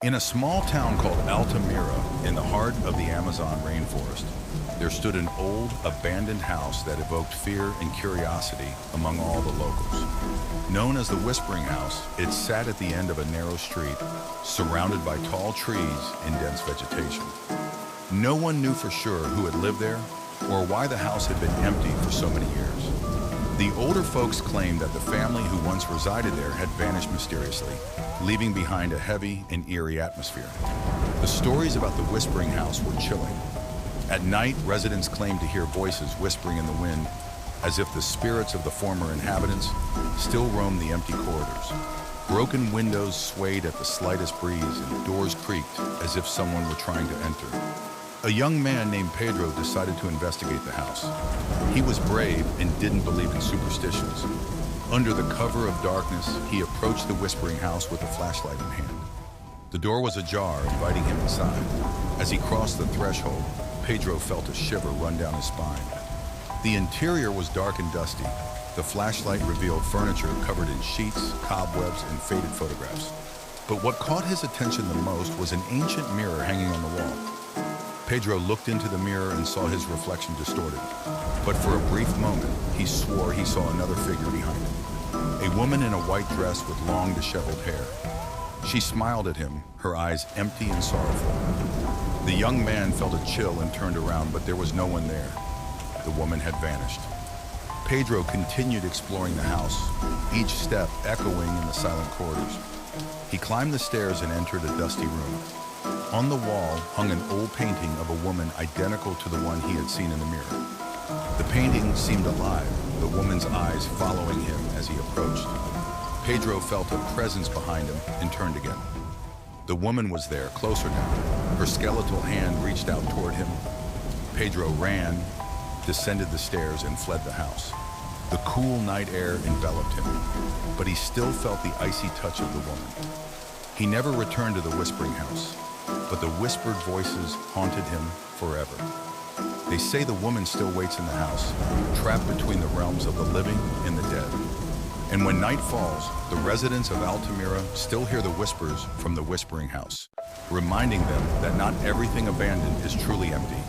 In a small town called Altamira, in the heart of the Amazon rainforest, there stood an old, abandoned house that evoked fear and curiosity among all the locals. Known as the Whispering House, it sat at the end of a narrow street, surrounded by tall trees and dense vegetation. No one knew for sure who had lived there or why the house had been empty for so many years. The older folks claimed that the family who once resided there had vanished mysteriously, leaving behind a heavy and eerie atmosphere. The stories about the Whispering House were chilling. At night, residents claimed to hear voices whispering in the wind, as if the spirits of the former inhabitants still roamed the empty corridors. Broken windows swayed at the slightest breeze and doors creaked as if someone were trying to enter. A young man named Pedro decided to investigate the house. He was brave and didn't believe in superstitions. Under the cover of darkness, he approached the Whispering House with a flashlight in hand. The door was ajar, inviting him inside. As he crossed the threshold, Pedro felt a shiver run down his spine. The interior was dark and dusty. The flashlight revealed furniture covered in sheets, cobwebs, and faded photographs. But what caught his attention the most was an ancient mirror hanging on the wall. Pedro looked into the mirror and saw his reflection distorted. But for a brief moment, he swore he saw another figure behind him. A woman in a white dress with long, disheveled hair. She smiled at him, her eyes empty and sorrowful. The young man felt a chill and turned around, but there was no one there. The woman had vanished. Pedro continued exploring the house, each step echoing in the silent corridors. He climbed the stairs and entered a dusty room. On the wall hung an old painting of a woman identical to the one he had seen in the mirror. The painting seemed alive, the woman's eyes following him as he approached. Pedro felt a presence behind him and turned again. The woman was there, closer now. Her skeletal hand reached out toward him. Pedro ran, descended the stairs, and fled the house. The cool night air enveloped him, but he still felt the icy touch of the woman. He never returned to the Whispering House, but the whispered voices haunted him forever. They say the woman still waits in the house, trapped between the realms of the living and the dead. And when night falls, the residents of Altamira still hear the whispers from the Whispering House, reminding them that not everything abandoned is truly empty.